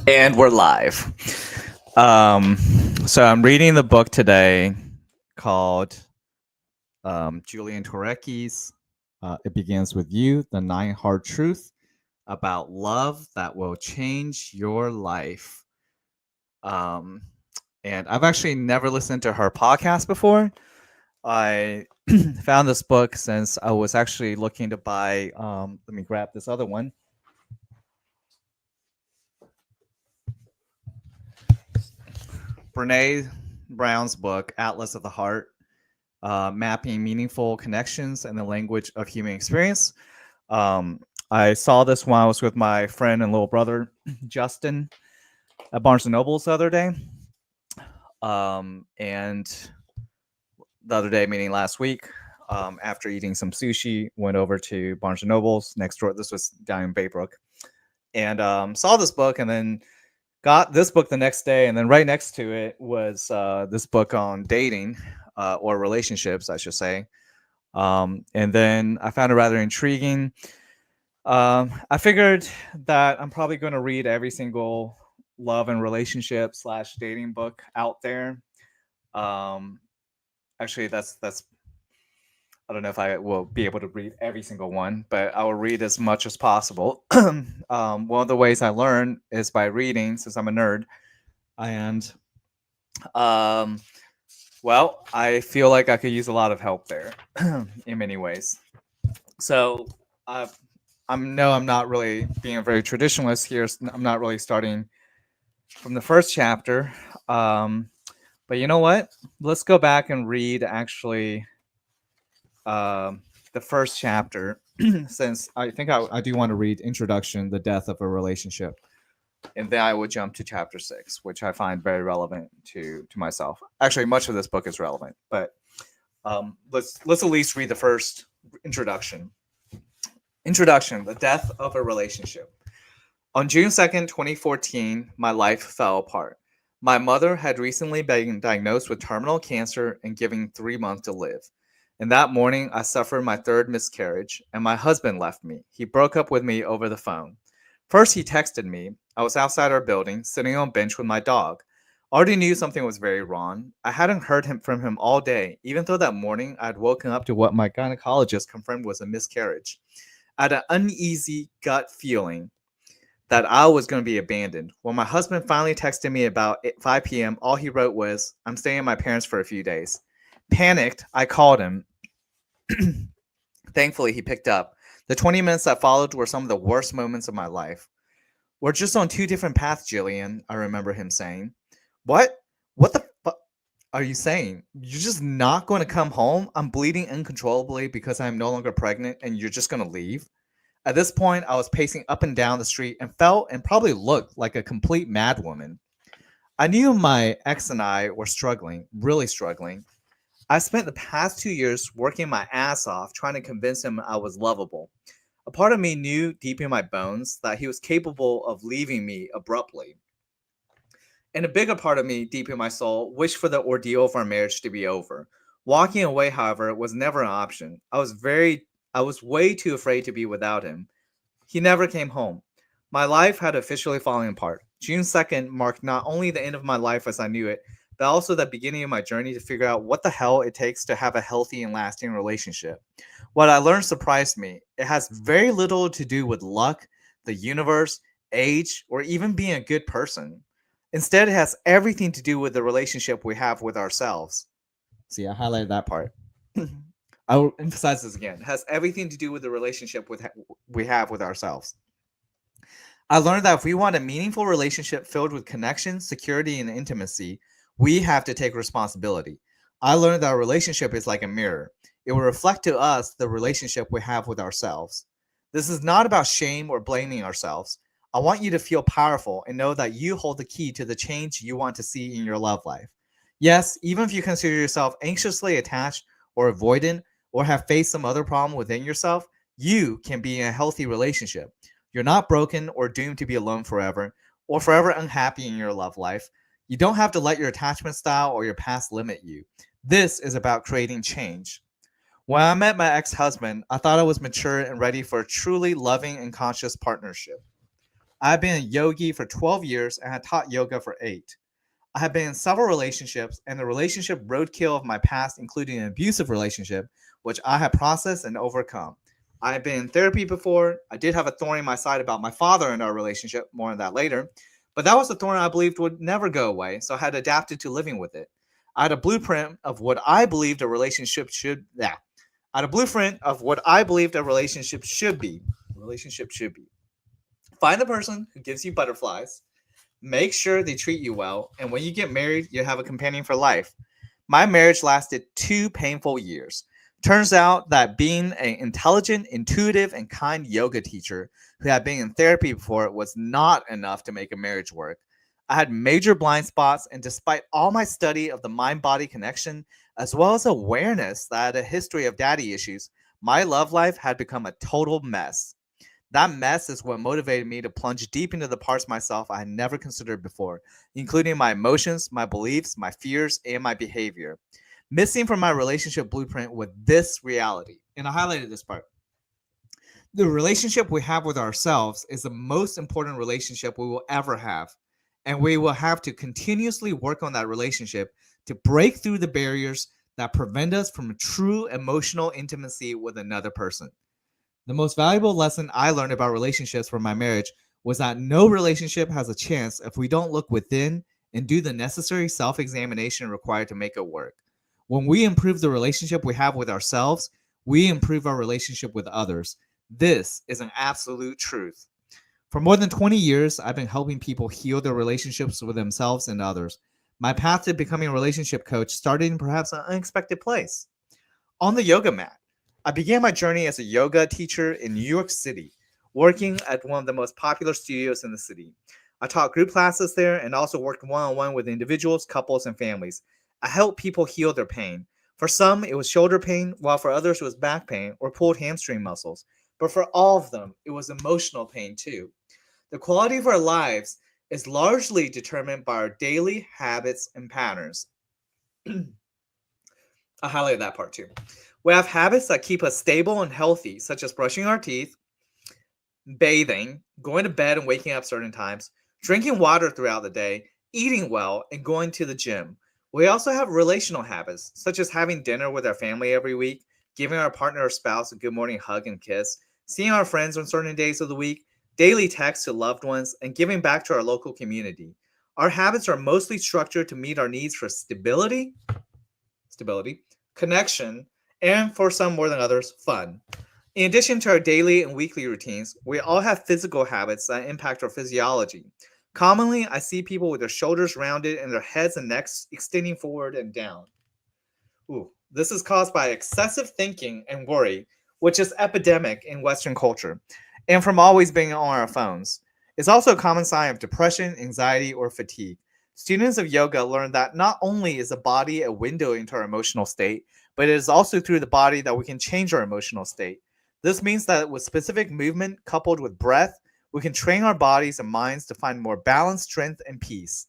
And we're live. Um, so I'm reading the book today called Jillian Turecki's It Begins With You, The 9 Hard Truth About Love That Will Change Your Life. Um, and I've actually never listened to her podcast before. I found this book since I was actually looking to buy, let me grab this other one. Brene Brown's book, Atlas of the Heart, Mapping Meaningful Connections in the Language of Human Experience. I saw this when I was with my friend and little brother, Justin, at Barnes & Noble's the other day. And the other day, meaning last week, after eating some sushi, went over to Barnes & Noble's next door. This was down in Baybrook. And saw this book and then got this book the next day. And then right next to it was this book on dating or relationships, I should say. And then I found it rather intriguing. I figured that I'm probably going to read every single love and relationship / dating book out there. Actually, that's I don't know if I will be able to read every single one, but I will read as much as possible. One of the ways I learn is by reading, since I'm a nerd. And well, I feel like I could use a lot of help there in many ways. So I'm not really being a very traditionalist here. I'm not really starting from the first chapter. But you know what? Let's go back and read actually the first chapter, since I think I do want to read Introduction, The Death of a Relationship. And then I would jump to chapter 6, which I find very relevant to myself. Actually, much of this book is relevant, but let's at least read the first introduction. Introduction, The Death of a Relationship. On June 2nd, 2014, my life fell apart. My mother had recently been diagnosed with terminal cancer and given 3 months to live. And that morning, I suffered my third miscarriage, and my husband left me. He broke up with me over the phone. First, he texted me. I was outside our building, sitting on a bench with my dog. I already knew something was very wrong. I hadn't heard from him all day, even though that morning I had woken up to what my gynecologist confirmed was a miscarriage. I had an uneasy gut feeling that I was going to be abandoned. When my husband finally texted me about 5 p.m., all he wrote was, "I'm staying at my parents' for a few days." Panicked, I called him. Thankfully, he picked up. The 20 minutes that followed were some of the worst moments of my life. "We're just on 2 different paths, Jillian," I remember him saying. What? What the fuck are you saying? You're just not going to come home? I'm bleeding uncontrollably because I'm no longer pregnant and you're just going to leave? At this point, I was pacing up and down the street and felt and probably looked like a complete madwoman. I knew my ex and I were struggling, really struggling. I spent the past 2 years working my ass off trying to convince him I was lovable. A part of me knew deep in my bones that he was capable of leaving me abruptly. And a bigger part of me, deep in my soul, wished for the ordeal of our marriage to be over. Walking away, however, was never an option. I was way too afraid to be without him. He never came home. My life had officially fallen apart. June 2nd marked not only the end of my life as I knew it, but also the beginning of my journey to figure out what the hell it takes to have a healthy and lasting relationship. What I learned surprised me. It has very little to do with luck, the universe, age, or even being a good person. Instead, it has everything to do with the relationship we have with ourselves. See, I highlighted that part. I will emphasize this again. It has everything to do with the relationship we have with ourselves. I learned that if we want a meaningful relationship filled with connection, security, and intimacy, we have to take responsibility. I learned that a relationship is like a mirror. It will reflect to us the relationship we have with ourselves. This is not about shame or blaming ourselves. I want you to feel powerful and know that you hold the key to the change you want to see in your love life. Yes, even if you consider yourself anxiously attached or avoidant or have faced some other problem within yourself, you can be in a healthy relationship. You're not broken or doomed to be alone forever or forever unhappy in your love life. You don't have to let your attachment style or your past limit you. This is about creating change. When I met my ex-husband, I thought I was mature and ready for a truly loving and conscious partnership. I have been a yogi for 12 years and had taught yoga for 8. I have been in several relationships, and the relationship roadkill of my past including an abusive relationship, which I have processed and overcome. I have been in therapy before. I did have a thorn in my side about my father in our relationship, more on that later, but that was a thorn I believed would never go away, so I had adapted to living with it. I had a blueprint of what I believed a relationship should yeah. I had a blueprint of what I believed a relationship should be. A relationship should be. Find the person who gives you butterflies. Make sure they treat you well, and when you get married, you have a companion for life. My marriage lasted 2 painful years. Turns out that being an intelligent, intuitive, and kind yoga teacher who had been in therapy before was not enough to make a marriage work. I had major blind spots, and despite all my study of the mind body connection, as well as awareness that I had a history of daddy issues, my love life had become a total mess. That mess is what motivated me to plunge deep into the parts of myself I had never considered before, including my emotions, my beliefs, my fears, and my behavior. Missing from my relationship blueprint with this reality. And I highlighted this part. The relationship we have with ourselves is the most important relationship we will ever have. And we will have to continuously work on that relationship to break through the barriers that prevent us from true emotional intimacy with another person. The most valuable lesson I learned about relationships from my marriage was that no relationship has a chance if we don't look within and do the necessary self examination required to make it work. When we improve the relationship we have with ourselves, we improve our relationship with others. This is an absolute truth. For more than 20 years, I've been helping people heal their relationships with themselves and others. My path to becoming a relationship coach started in perhaps an unexpected place. On the yoga mat, I began my journey as a yoga teacher in New York City, working at one of the most popular studios in the city. I taught group classes there and also worked one on one with individuals, couples, and families. I helped people heal their pain. For some, it was shoulder pain, while for others, it was back pain or pulled hamstring muscles. But for all of them, it was emotional pain too. The quality of our lives is largely determined by our daily habits and patterns. I highlighted that part too. We have habits that keep us stable and healthy, such as brushing our teeth, bathing, going to bed and waking up certain times, drinking water throughout the day, eating well, and going to the gym. We also have relational habits, such as having dinner with our family every week, giving our partner or spouse a good morning hug and kiss, seeing our friends on certain days of the week, daily texts to loved ones, and giving back to our local community. Our habits are mostly structured to meet our needs for stability, connection, and for some more than others, fun. In addition to our daily and weekly routines, we all have physical habits that impact our physiology. Commonly, I see people with their shoulders rounded and their heads and necks extending forward and down. Ooh, this is caused by excessive thinking and worry, which is epidemic in Western culture, and from always being on our phones. It's also a common sign of depression, anxiety, or fatigue. Students of yoga learn that not only is the body a window into our emotional state, but it is also through the body that we can change our emotional state. This means that with specific movement coupled with breath, we can train our bodies and minds to find more balance, strength, and peace.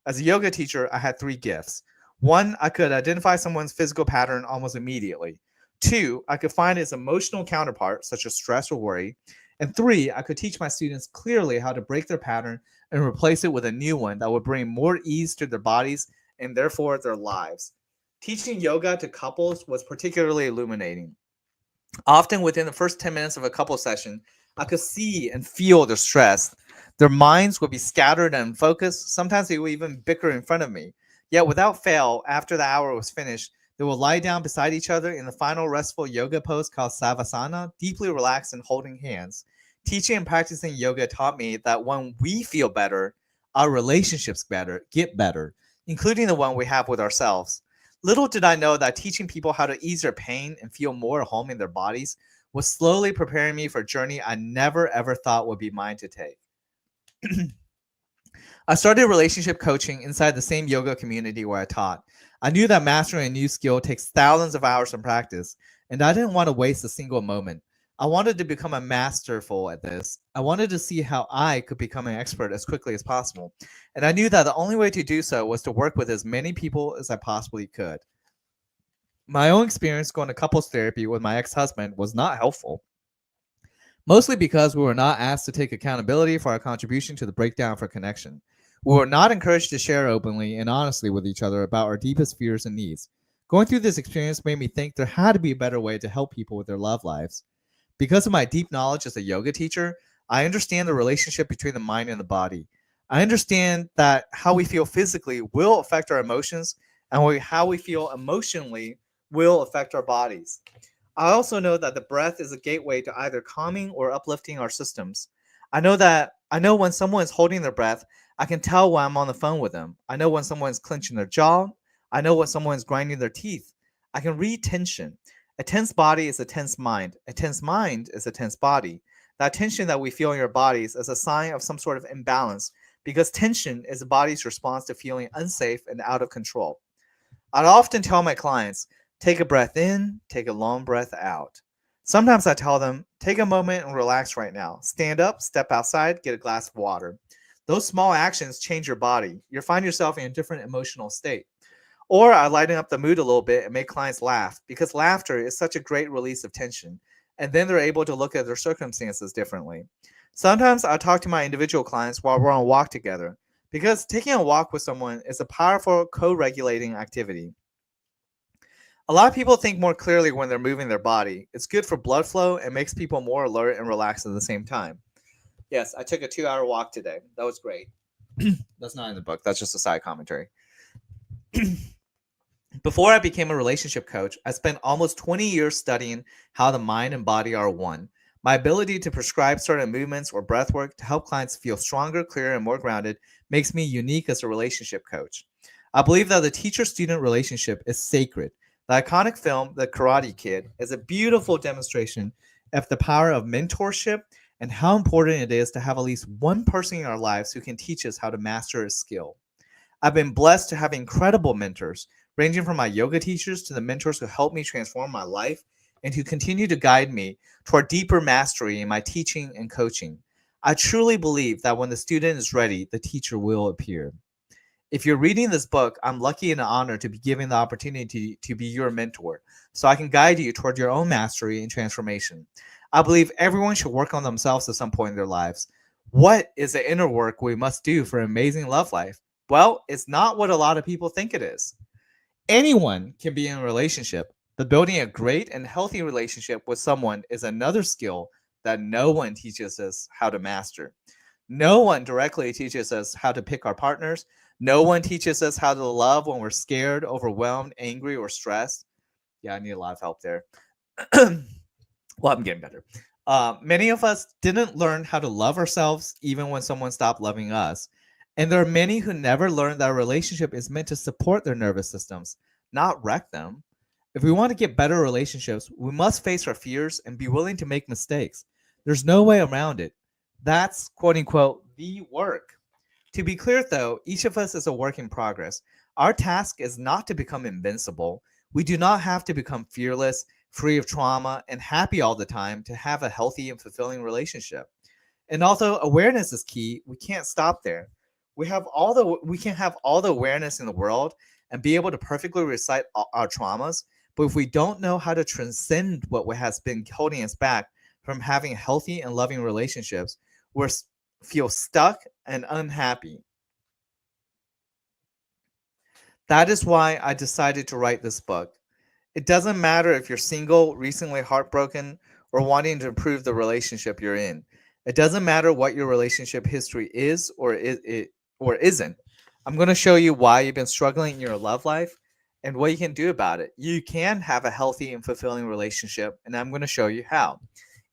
As a yoga teacher, I had 3 gifts. One, I could identify someone's physical pattern almost immediately. Two, I could find its emotional counterpart, such as stress or worry. And three, I could teach my students clearly how to break their pattern and replace it with a new one that would bring more ease to their bodies and therefore their lives. Teaching yoga to couples was particularly illuminating. Often within the first 10 minutes of a couple session, I could see and feel their stress. Their minds would be scattered and unfocused. Sometimes they would even bicker in front of me. Yet without fail, after the hour was finished, they will lie down beside each other in the final restful yoga pose called Savasana, deeply relaxed and holding hands. Teaching and practicing yoga taught me that when we feel better, our relationships get better, including the one we have with ourselves. Little did I know that teaching people how to ease their pain and feel more at home in their bodies was slowly preparing me for a journey I never ever thought would be mine to take. I started relationship coaching inside the same yoga community where I taught. I knew that mastering a new skill takes thousands of hours of practice, and I didn't want to waste a single moment. I wanted to become a masterful at this. I wanted to see how I could become an expert as quickly as possible. And I knew that the only way to do so was to work with as many people as I possibly could. My own experience going to couples therapy with my ex husband was not helpful. mostly because we were not asked to take accountability for our contribution to the breakdown of our connection. We were not encouraged to share openly and honestly with each other about our deepest fears and needs. Going through this experience made me think there had to be a better way to help people with their love lives. Because of my deep knowledge as a yoga teacher, I understand the relationship between the mind and the body. I understand that how we feel physically will affect our emotions, and how we feel emotionally will affect our bodies. I also know that the breath is a gateway to either calming or uplifting our systems. I know when someone is holding their breath, I can tell when I'm on the phone with them. I know when someone's clenching their jaw. I know when someone's grinding their teeth. I can read tension. A tense body is a tense mind. A tense mind is a tense body. That tension that we feel in your bodies is a sign of some sort of imbalance because tension is the body's response to feeling unsafe and out of control. I'd often tell my clients, take a breath in, take a long breath out. Sometimes I tell them, take a moment and relax right now. Stand up, step outside, get a glass of water. Those small actions change your body. You'll find yourself in a different emotional state. Or I lighten up the mood a little bit and make clients laugh because laughter is such a great release of tension. And then they're able to look at their circumstances differently. Sometimes I talk to my individual clients while we're on a walk together because taking a walk with someone is a powerful co regulating activity. A lot of people think more clearly when they're moving their body. It's good for blood flow and makes people more alert and relaxed at the same time. Yes, I took a 2 hour walk today. That was great. That's not in the book, that's just a side commentary. Before I became a relationship coach, I spent almost 20 years studying how the mind and body are one. My ability to prescribe certain movements or breath work to help clients feel stronger, clearer, and more grounded makes me unique as a relationship coach. I believe that the teacher student relationship is sacred. The iconic film, The Karate Kid, is a beautiful demonstration of the power of mentorship and how important it is to have at least one person in our lives who can teach us how to master a skill. I've been blessed to have incredible mentors, ranging from my yoga teachers to the mentors who helped me transform my life and who continue to guide me toward deeper mastery in my teaching and coaching. I truly believe that when the student is ready, the teacher will appear. If you're reading this book, I'm lucky and honored to be given the opportunity to be your mentor, so I can guide you toward your own mastery and transformation. I believe everyone should work on themselves at some point in their lives. What is the inner work we must do for an amazing love life? Well, it's not what a lot of people think it is. Anyone can be in a relationship, but building a great and healthy relationship with someone is another skill that no one teaches us how to master. No one directly teaches us how to pick our partners. No one teaches us how to love when we're scared, overwhelmed, angry, or stressed. Yeah, I need a lot of help there. Well, I'm getting better. Many of us didn't learn how to love ourselves even when someone stopped loving us. And there are many who never learned that a relationship is meant to support their nervous systems, not wreck them. If we want to get better relationships, we must face our fears and be willing to make mistakes. There's no way around it. That's quote unquote the work. To be clear, though, each of us is a work in progress. Our task is not to become invincible. We do not have to become fearless, free of trauma, and happy all the time to have a healthy and fulfilling relationship. And although awareness is key, we can't stop there. We can have all the awareness in the world and be able to perfectly recite our traumas, but if we don't know how to transcend what has been holding us back from having healthy and loving relationships, we feel stuck and unhappy. That is why I decided to write this book. It doesn't matter if you're single, recently heartbroken, or wanting to improve the relationship you're in. It doesn't matter what your relationship history is or isn't. I'm going to show you why you've been struggling in your love life and what you can do about it. You can have a healthy and fulfilling relationship, and I'm going to show you how.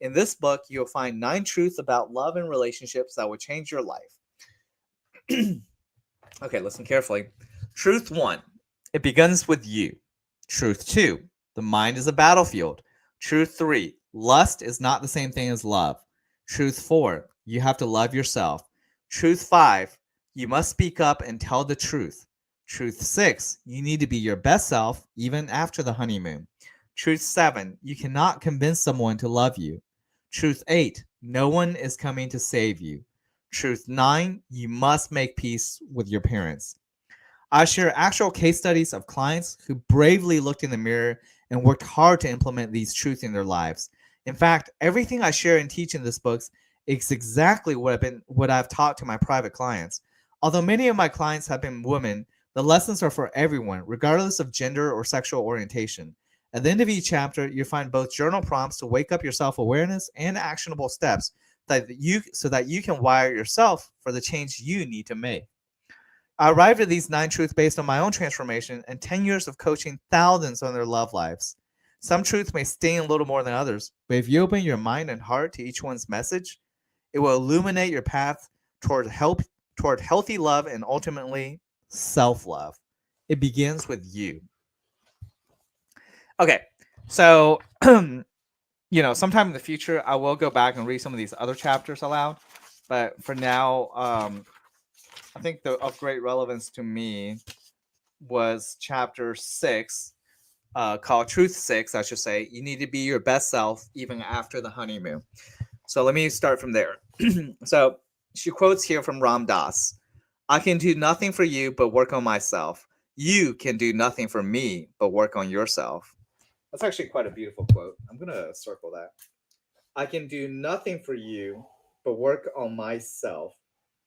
In this book, you'll find 9 truths about love and relationships that will change your life. Okay, listen carefully. Truth 1, it begins with you. Truth 2, the mind is a battlefield. Truth 3, lust is not the same thing as love. Truth 4, you have to love yourself. Truth 5, you must speak up and tell the truth. Truth 6, you need to be your best self even after the honeymoon. Truth 7, you cannot convince someone to love you. Truth 8, no one is coming to save you. Truth 9, you must make peace with your parents. I share actual case studies of clients who bravely looked in the mirror and worked hard to implement these truths in their lives. In fact, everything I share and teach in this book is exactly what I've taught to my private clients. Although many of my clients have been women, the lessons are for everyone, regardless of gender or sexual orientation. At the end of each chapter, you find both journal prompts to wake up your self-awareness and actionable steps that you can wire yourself for the change you need to make. I arrived at these 9 truths based on my own transformation and 10 years of coaching thousands on their love lives. Some truths may sting a little more than others, but if you open your mind and heart to each one's message, it will illuminate your path toward healthy love and ultimately self-love. It begins with you. Okay. So, sometime in the future I will go back and read some of these other chapters aloud, but for now, I think of great relevance to me was chapter 6, called Truth 6, I should say. You need to be your best self even after the honeymoon. So let me start from there. So she quotes here from Ram Dass. I can do nothing for you but work on myself. You can do nothing for me but work on yourself. That's actually quite a beautiful quote. I'm going to circle that. I can do nothing for you but work on myself.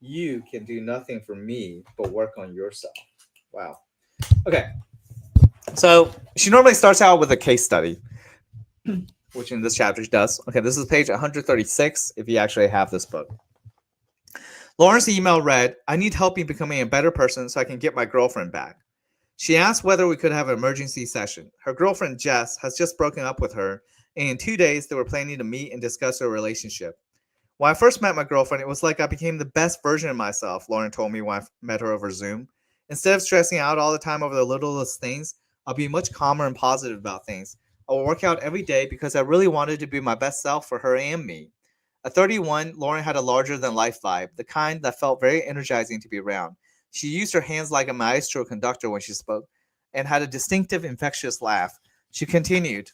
You can do nothing for me but work on yourself. Wow. Okay. So she normally starts out with a case study, which in this chapter she does. Okay, this is page 136 if you actually have this book. Lauren's email read, I need help in becoming a better person so I can get my girlfriend back. She asked whether we could have an emergency session. Her girlfriend, Jess, has just broken up with her, and in 2 days they were planning to meet and discuss their relationship. When I first met my girlfriend, it was like I became the best version of myself, Lauren told me when I met her over Zoom. Instead of stressing out all the time over the littlest things, I'll be much calmer and positive about things. I will work out every day because I really wanted to be my best self for her and me. At 31, Lauren had a larger than life vibe, the kind that felt very energizing to be around. She used her hands like a maestro conductor when she spoke and had a distinctive, infectious laugh. She continued,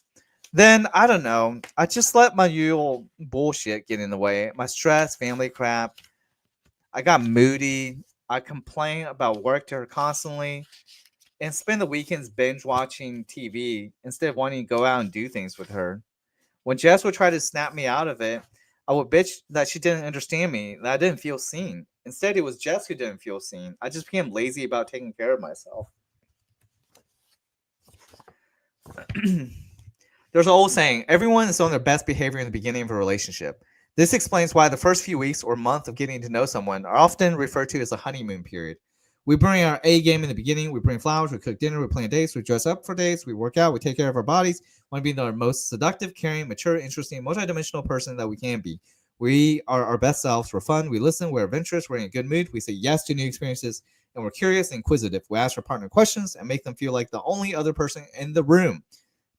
then, I don't know, I just let my usual bullshit get in the way. My stress, family crap. I got moody. I complain about work to her constantly and spend the weekends binge watching TV instead of wanting to go out and do things with her. When Jess would try to snap me out of it, I would bitch that she didn't understand me, that I didn't feel seen. Instead, it was Jess who didn't feel seen. I just became lazy about taking care of myself. There's an old saying, everyone is on their best behavior in the beginning of a relationship. This explains why the first few weeks or month of getting to know someone are often referred to as a honeymoon period. We bring our A game in the beginning. We bring flowers. We cook dinner. We plan dates. We dress up for dates. We work out. We take care of our bodies. We want to be the most seductive, caring, mature, interesting, multidimensional person that we can be. We are our best selves. We're fun. We listen. We're adventurous. We're in a good mood. We say yes to new experiences. And we're curious and inquisitive. We ask our partner questions and make them feel like the only other person in the room.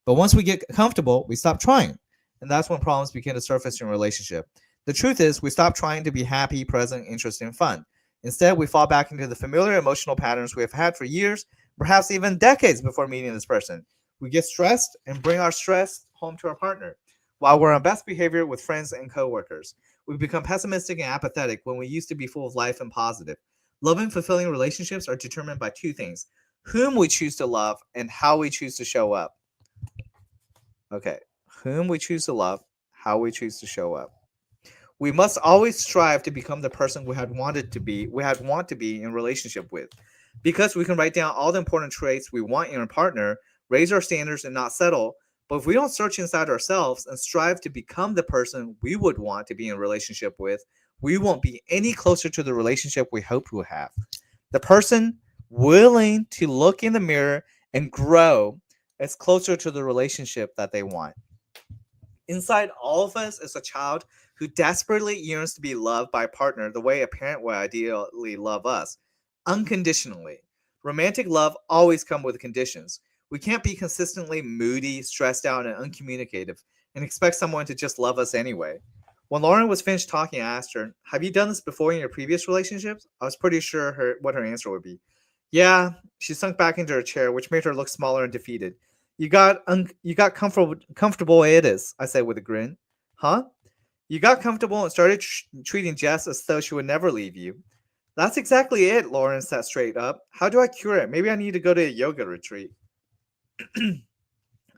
But once we get comfortable, we stop trying. And that's when problems begin to surface in a relationship. The truth is, we stop trying to be happy, present, interesting, and fun. Instead, we fall back into the familiar emotional patterns we have had for years, perhaps even decades before meeting this person. We get stressed and bring our stress home to our partner, while we're on best behavior with friends and coworkers. We become pessimistic and apathetic when we used to be full of life and positive. Loving, fulfilling relationships are determined by 2 things: whom we choose to love and how we choose to show up. Okay, whom we choose to love, how we choose to show up. We must always strive to become the person we had want to be in relationship with. Because we can write down all the important traits we want in a partner, raise our standards and not settle, but if we don't search inside ourselves and strive to become the person we would want to be in a relationship with, we won't be any closer to the relationship we hope to have. The person willing to look in the mirror and grow is closer to the relationship that they want. Inside all of us is a child who desperately yearns to be loved by a partner the way a parent would ideally love us, unconditionally. Romantic love always comes with conditions. We can't be consistently moody, stressed out, and uncommunicative and expect someone to just love us anyway. When Lauren was finished talking, I asked her, have you done this before in your previous relationships? I was pretty sure what her answer would be. Yeah, she sunk back into her chair, which made her look smaller and defeated. You got comfortable, it is, I said with a grin. Huh? You got comfortable and started treating Jess as though she would never leave you. That's exactly it, Lauren sat straight up. How do I cure it? Maybe I need to go to a yoga retreat.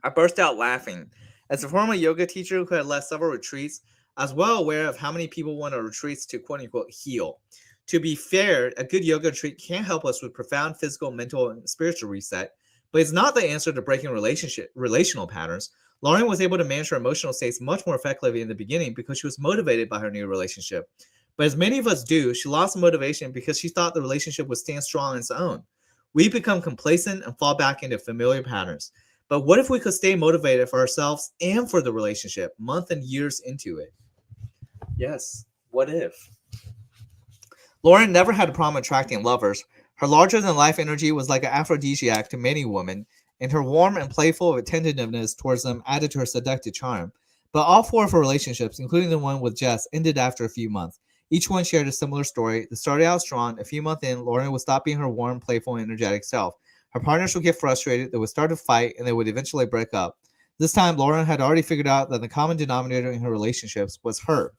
I burst out laughing. As a former yoga teacher who had led several retreats, I was well aware of how many people went on retreats to quote unquote heal. To be fair, a good yoga retreat can help us with profound physical, mental, and spiritual reset, but it's not the answer to breaking relational patterns. Lauren was able to manage her emotional states much more effectively in the beginning because she was motivated by her new relationship. But as many of us do, she lost motivation because she thought the relationship would stand strong on its own. We become complacent and fall back into familiar patterns. But what if we could stay motivated for ourselves and for the relationship, months and years into it? Yes, what if? Lauren never had a problem attracting lovers. Her larger than life energy was like an aphrodisiac to many women, and her warm and playful attentiveness towards them added to her seductive charm. But all four of her relationships, including the one with Jess, ended after a few months. Each one shared a similar story. It started out strong. A few months in, Lauren would stop being her warm, playful, and energetic self. Her partners would get frustrated, they would start to fight, and they would eventually break up. This time, Lauren had already figured out that the common denominator in her relationships was her.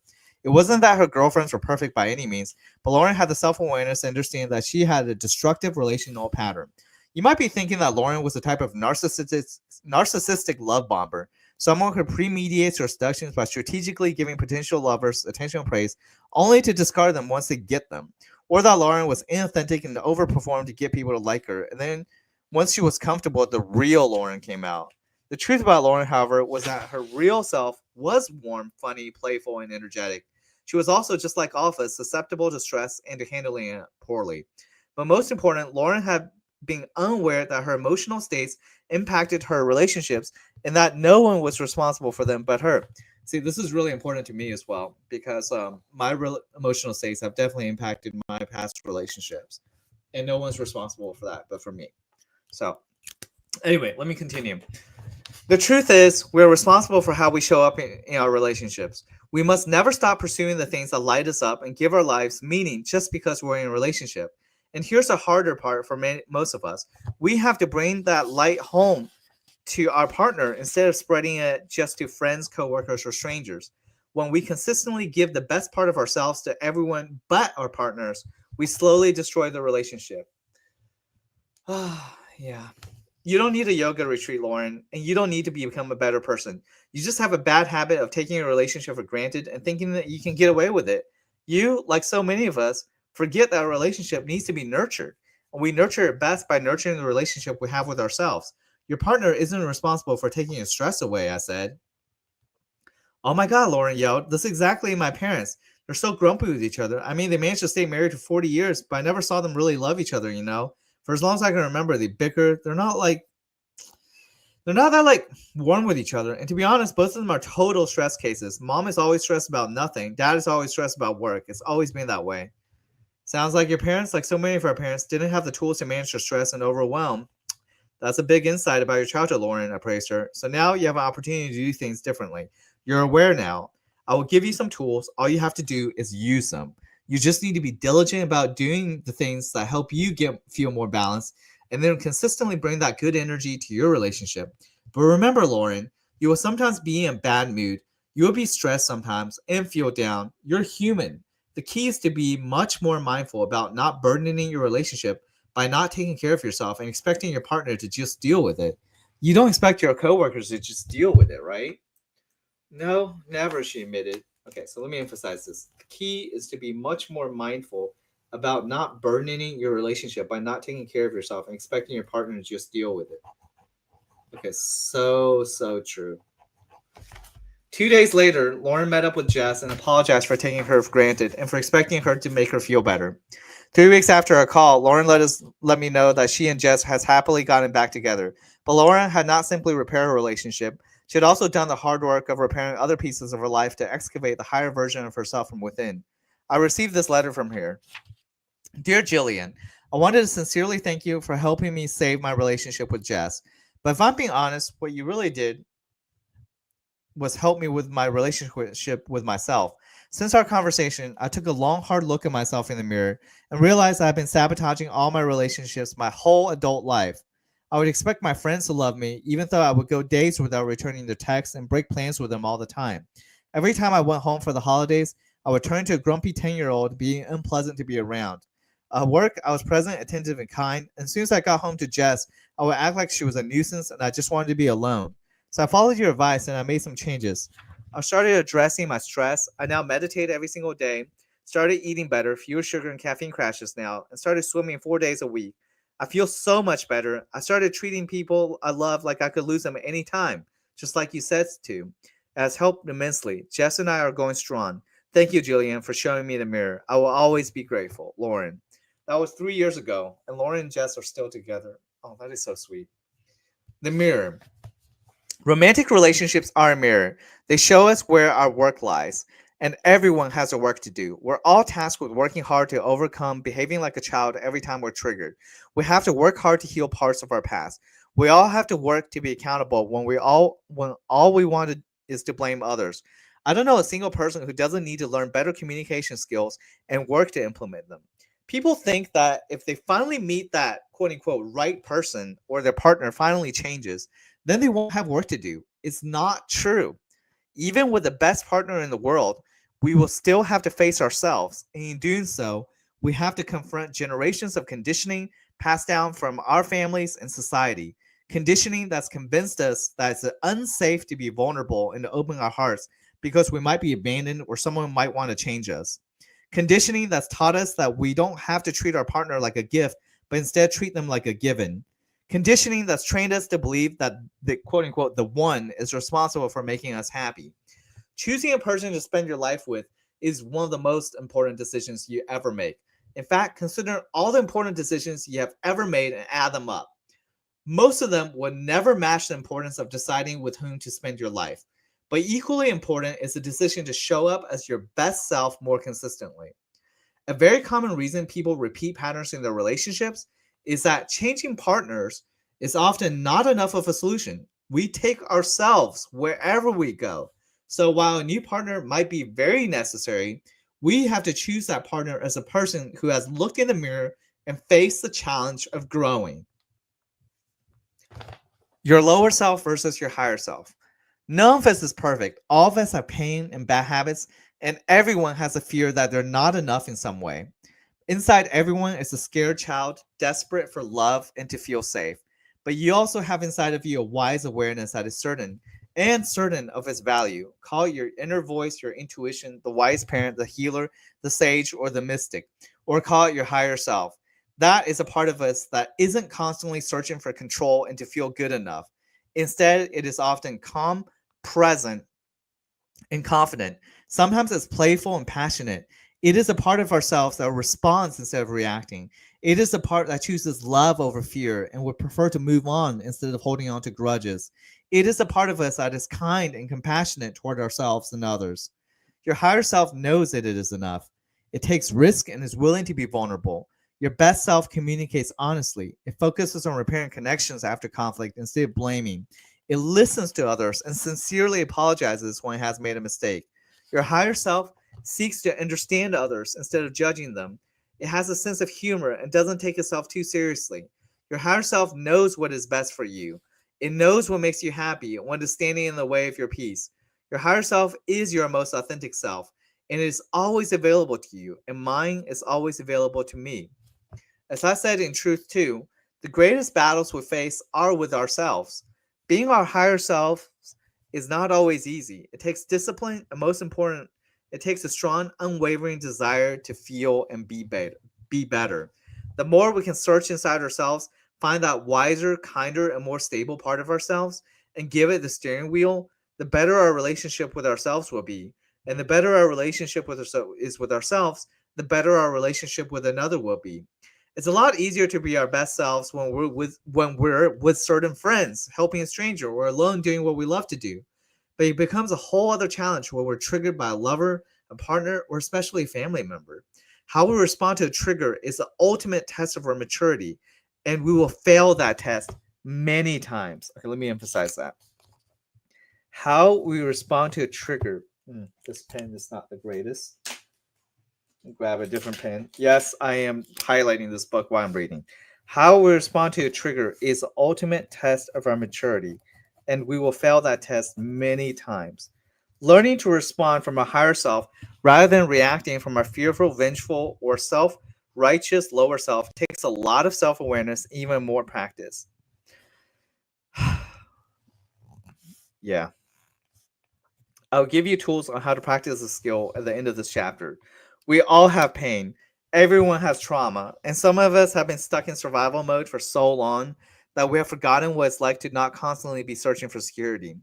It wasn't that her girlfriends were perfect by any means, but Lauren had the self-awareness to understand that she had a destructive relational pattern. You might be thinking that Lauren was a type of narcissistic love bomber, someone who premeditates her seductions by strategically giving potential lovers attention and praise, only to discard them once they get them. Or that Lauren was inauthentic and overperformed to get people to like her, and then once she was comfortable, the real Lauren came out. The truth about Lauren, however, was that her real self was warm, funny, playful, and energetic. She was also, just like all of us, susceptible to stress and to handling it poorly. But most important, Lauren had been unaware that her emotional states impacted her relationships and that no one was responsible for them but her. See, this is really important to me as well because my emotional states have definitely impacted my past relationships. And no one's responsible for that but for me. So, anyway, let me continue. The truth is, we're responsible for how we show up in our relationships. We must never stop pursuing the things that light us up and give our lives meaning just because we're in a relationship. And here's the harder part for most of us. We have to bring that light home to our partner instead of spreading it just to friends, coworkers, or strangers. When we consistently give the best part of ourselves to everyone but our partners, we slowly destroy the relationship. Yeah. You don't need a yoga retreat, Lauren, and you don't need to become a better person. You just have a bad habit of taking a relationship for granted and thinking that you can get away with it. You, like so many of us, forget that a relationship needs to be nurtured. And we nurture it best by nurturing the relationship we have with ourselves. Your partner isn't responsible for taking your stress away, I said. Oh my God, Lauren yelled. That's exactly my parents. They're so grumpy with each other. I mean, they managed to stay married for 40 years, but I never saw them really love each other, you know? For as long as I can remember, they bicker. They're not that warm with each other. And to be honest, both of them are total stress cases. Mom is always stressed about nothing. Dad is always stressed about work. It's always been that way. Sounds like your parents, like so many of our parents, didn't have the tools to manage their stress and overwhelm. That's a big insight about your childhood, Lauren, I praised her. So now you have an opportunity to do things differently. You're aware now. I will give you some tools. All you have to do is use them. You just need to be diligent about doing the things that help you feel more balanced and then consistently bring that good energy to your relationship. But remember, Lauren, you will sometimes be in a bad mood. You will be stressed sometimes and feel down. You're human. The key is to be much more mindful about not burdening your relationship by not taking care of yourself and expecting your partner to just deal with it. You don't expect your coworkers to just deal with it, right? No, never, she admitted. Okay, so let me emphasize this. The key is to be much more mindful about not burdening your relationship by not taking care of yourself and expecting your partner to just deal with it. Okay, so true. 2 days later, Lauren met up with Jess and apologized for taking her for granted and for expecting her to make her feel better. 3 weeks after our call, Lauren let me know that she and Jess has happily gotten back together. But Lauren had not simply repaired her relationship. She had also done the hard work of repairing other pieces of her life to excavate the higher version of herself from within. I received this letter from her. Dear Jillian, I wanted to sincerely thank you for helping me save my relationship with Jess. But if I'm being honest, what you really did was help me with my relationship with myself. Since our conversation, I took a long, hard look at myself in the mirror and realized I've been sabotaging all my relationships my whole adult life. I would expect my friends to love me, even though I would go days without returning their texts and break plans with them all the time. Every time I went home for the holidays, I would turn to a grumpy 10-year-old being unpleasant to be around. At work, I was present, attentive, and kind, and as soon as I got home to Jess, I would act like she was a nuisance and I just wanted to be alone. So I followed your advice and I made some changes. I started addressing my stress. I now meditate every single day, started eating better, fewer sugar and caffeine crashes now, and started swimming 4 days a week. I feel so much better. I started treating people I love like I could lose them at any time, just like you said to. It has helped immensely. Jess and I are going strong. Thank you, Jillian, for showing me the mirror. I will always be grateful. Lauren. That was 3 years ago, and Lauren and Jess are still together. Oh, that is so sweet. The mirror. Romantic relationships are a mirror. They show us where our work lies, and everyone has their work to do. We're all tasked with working hard to overcome behaving like a child every time we're triggered. We have to work hard to heal parts of our past. We all have to work to be accountable when all we want is to blame others. I don't know a single person who doesn't need to learn better communication skills and work to implement them. People think that if they finally meet that quote unquote right person or their partner finally changes, then they won't have work to do. It's not true. Even with the best partner in the world, we will still have to face ourselves. And in doing so, we have to confront generations of conditioning passed down from our families and society. Conditioning that's convinced us that it's unsafe to be vulnerable and to open our hearts because we might be abandoned or someone might want to change us. Conditioning that's taught us that we don't have to treat our partner like a gift, but instead treat them like a given. Conditioning that's trained us to believe that the quote unquote the one is responsible for making us happy. Choosing a person to spend your life with is one of the most important decisions you ever make. In fact, consider all the important decisions you have ever made and add them up. Most of them would never match the importance of deciding with whom to spend your life. But equally important is the decision to show up as your best self more consistently. A very common reason people repeat patterns in their relationships is that changing partners is often not enough of a solution. We take ourselves wherever we go. So while a new partner might be very necessary, we have to choose that partner as a person who has looked in the mirror and faced the challenge of growing. Your lower self versus your higher self. None of us is perfect. All of us have pain and bad habits, and everyone has a fear that they're not enough in some way. Inside everyone is a scared child, desperate for love and to feel safe. But you also have inside of you a wise awareness that is certain and certain of its value. Call it your inner voice, your intuition, the wise parent, the healer, the sage, or the mystic, or call it your higher self. That is a part of us that isn't constantly searching for control and to feel good enough. Instead, it is often calm, present, and confident. Sometimes it's playful and passionate. It is a part of ourselves that responds instead of reacting. It is the part that chooses love over fear and would prefer to move on instead of holding on to grudges. It is a part of us that is kind and compassionate toward ourselves and others. Your higher self knows that it is enough. It takes risk and is willing to be vulnerable. Your best self communicates honestly. It focuses on repairing connections after conflict instead of blaming. It listens to others and sincerely apologizes when it has made a mistake. Your higher self seeks to understand others instead of judging them. It has a sense of humor and doesn't take itself too seriously. Your higher self knows what is best for you. It knows what makes you happy and what is standing in the way of your peace. Your higher self is your most authentic self, and it is always available to you, and mine is always available to me. As I said in Truth 2, the greatest battles we face are with ourselves. Being our higher selves is not always easy. It takes discipline, and most important, it takes a strong, unwavering desire to feel and be better. The more we can search inside ourselves, find that wiser, kinder, and more stable part of ourselves, and give it the steering wheel, the better our relationship with ourselves will be. And the better our relationship is with ourselves, the better our relationship with another will be. It's a lot easier to be our best selves when we're with certain friends, helping a stranger, or alone doing what we love to do. But it becomes a whole other challenge when we're triggered by a lover, a partner, or especially a family member. How we respond to a trigger is the ultimate test of our maturity, and we will fail that test many times. Okay, let me emphasize that. How we respond to a trigger. This pen is not the greatest. Grab a different pen. Yes, I am highlighting this book while I'm reading. How we respond to a trigger is the ultimate test of our maturity, and we will fail that test many times. Learning to respond from a higher self rather than reacting from our fearful, vengeful, or self righteous lower self takes a lot of self awareness, even more practice. Yeah. I'll give you tools on how to practice the skill at the end of this chapter. We all have pain. Everyone has trauma, and some of us have been stuck in survival mode for so long that we have forgotten what it's like to not constantly be searching for security.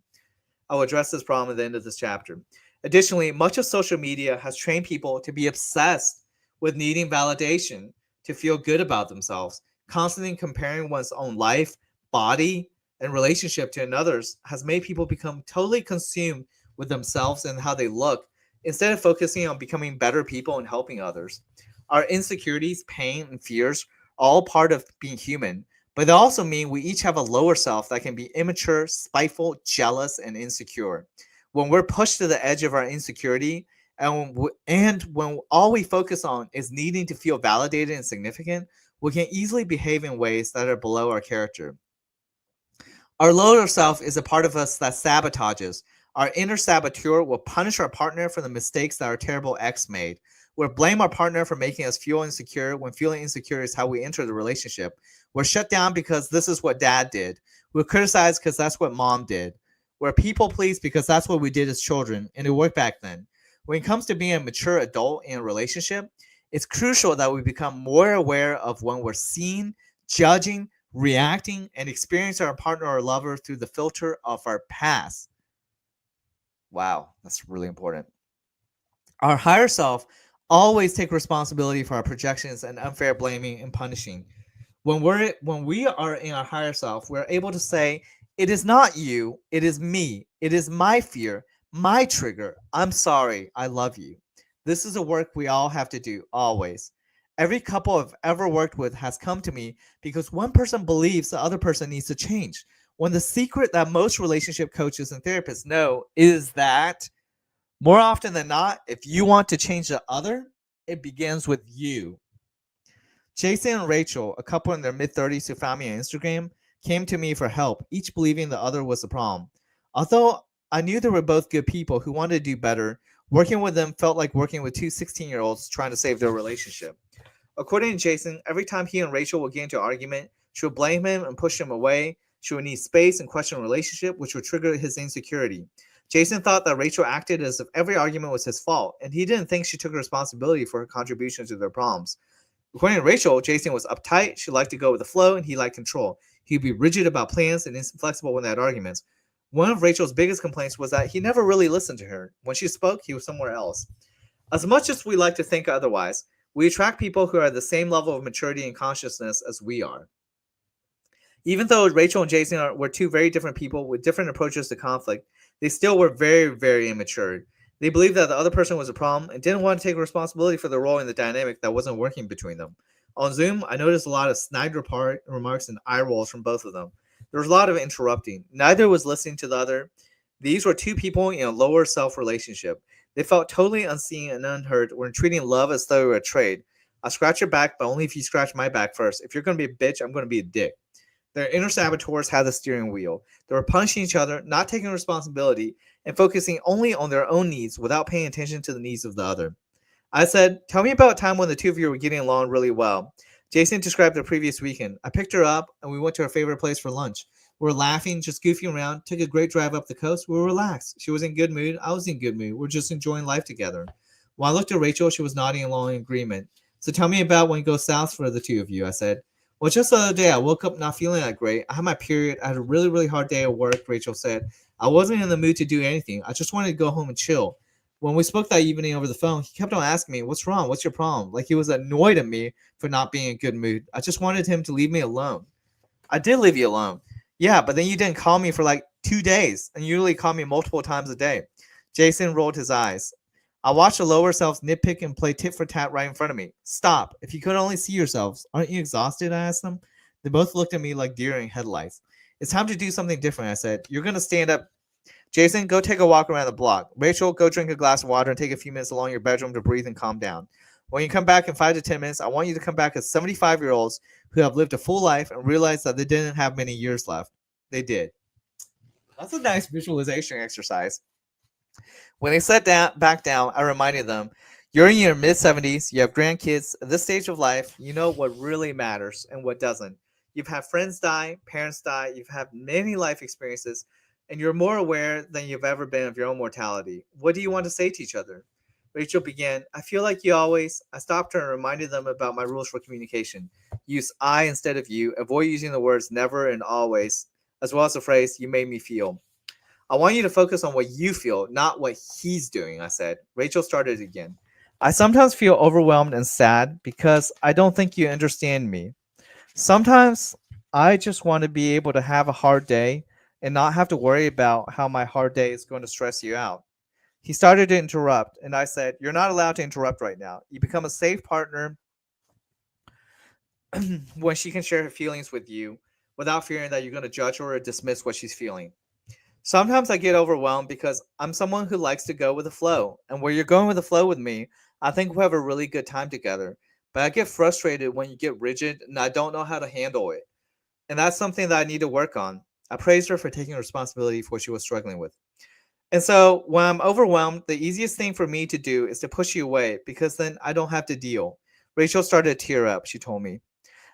I'll address this problem at the end of this chapter. Additionally, much of social media has trained people to be obsessed with needing validation, to feel good about themselves. Constantly comparing one's own life, body, and relationship to another's has made people become totally consumed with themselves and how they look instead of focusing on becoming better people and helping others. Our insecurities, pain, and fears are all part of being human, but they also mean we each have a lower self that can be immature, spiteful, jealous, and insecure. When we're pushed to the edge of our insecurity, and when all we focus on is needing to feel validated and significant, we can easily behave in ways that are below our character. Our lower self is a part of us that sabotages. Our inner saboteur will punish our partner for the mistakes that our terrible ex made. We'll blame our partner for making us feel insecure when feeling insecure is how we enter the relationship. We're shut down because this is what dad did. We're criticized because that's what mom did. We're people please because that's what we did as children, and it worked back then. When it comes to being a mature adult in a relationship, it's crucial that we become more aware of when we're seeing, judging, reacting, and experiencing our partner or lover through the filter of our past. Wow, that's really important. Our higher self always take responsibility for our projections and unfair blaming and punishing. When we are in our higher self, we're able to say, "It is not you, it is me. It is my fear, my trigger. I'm sorry. I love you." This is a work we all have to do always. Every couple I've ever worked with has come to me because one person believes the other person needs to change. When the secret that most relationship coaches and therapists know is that more often than not, if you want to change the other, it begins with you. Jason and Rachel, a couple in their mid 30s who found me on Instagram, came to me for help, each believing the other was the problem. Although I knew they were both good people who wanted to do better, working with them felt like working with two 16-year-olds trying to save their relationship. According to Jason, every time he and Rachel would get into an argument, she would blame him and push him away. She would need space and question the relationship, which would trigger his insecurity. Jason thought that Rachel acted as if every argument was his fault, and he didn't think she took responsibility for her contribution to their problems. According to Rachel, Jason was uptight, she liked to go with the flow, and he liked control. He'd be rigid about plans and inflexible when they had arguments. One of Rachel's biggest complaints was that he never really listened to her. When she spoke, he was somewhere else. As much as we like to think otherwise, we attract people who are at the same level of maturity and consciousness as we are. Even though Rachel and Jason were two very different people with different approaches to conflict, they still were very, very immature. They believed that the other person was a problem and didn't want to take responsibility for the role in the dynamic that wasn't working between them. On Zoom, I noticed a lot of snide remarks and eye rolls from both of them. There was a lot of interrupting. Neither was listening to the other. These were two people in a lower self relationship. They felt totally unseen and unheard when treating love as though it were a trade. I'll scratch your back, but only if you scratch my back first. If you're going to be a bitch, I'm going to be a dick. Their inner saboteurs had the steering wheel. They were punishing each other, not taking responsibility, and focusing only on their own needs without paying attention to the needs of the other. I said, "Tell me about a time when the two of you were getting along really well." Jason described the previous weekend. "I picked her up and we went to her favorite place for lunch. We were laughing, just goofing around, took a great drive up the coast. We were relaxed. She was in good mood. I was in good mood. We were just enjoying life together." When I looked at Rachel, she was nodding along in agreement. "So tell me about when it goes south for the two of you," I said. "Well, just the other day, I woke up not feeling that great. I had my period. I had a really, really hard day at work," Rachel said. "I wasn't in the mood to do anything. I just wanted to go home and chill. When we spoke that evening over the phone, he kept on asking me, 'What's wrong? What's your problem?' Like he was annoyed at me for not being in a good mood. I just wanted him to leave me alone." "I did leave you alone." "Yeah, but then you didn't call me for like 2 days, and you usually call me multiple times a day." Jason rolled his eyes. "I watched the lower selves nitpick and play tit for tat right in front of me. Stop. If you could only see yourselves. Aren't you exhausted?" I asked them. They both looked at me like deer in headlights. "It's time to do something different," I said. "You're going to stand up. Jason, go take a walk around the block. Rachel, go drink a glass of water and take a few minutes along your bedroom to breathe and calm down. When you come back in 5 to 10 minutes, I want you to come back as 75-year-olds who have lived a full life and realize that they didn't have many years left." They did. That's a nice visualization exercise. When they sat back down, I reminded them, "You're in your mid 70s, you have grandkids. At this stage of life, you know what really matters and what doesn't. You've had friends die, parents die, you've had many life experiences. and you're more aware than you've ever been of your own mortality. What do you want to say to each other? Rachel began, I feel like you always. I stopped her and reminded them about my rules for communication. Use I instead of you. Avoid using the words never and always, as well as the phrase, you made me feel. I want you to focus on what you feel, not what he's doing, I said. Rachel started again. I sometimes feel overwhelmed and sad because I don't think you understand me. Sometimes I just want to be able to have a hard day and not have to worry about how my hard day is going to stress you out. He started to interrupt, and I said, you're not allowed to interrupt right now. You become a safe partner when she can share her feelings with you without fearing that you're going to judge her or dismiss what she's feeling. Sometimes I get overwhelmed because I'm someone who likes to go with the flow. And where you're going with the flow with me, I think we'll have a really good time together. But I get frustrated when you get rigid and I don't know how to handle it. And that's something that I need to work on. I praised her for taking responsibility for what she was struggling with. And so when I'm overwhelmed, the easiest thing for me to do is to push you away because then I don't have to deal. Rachel started to tear up, she told me.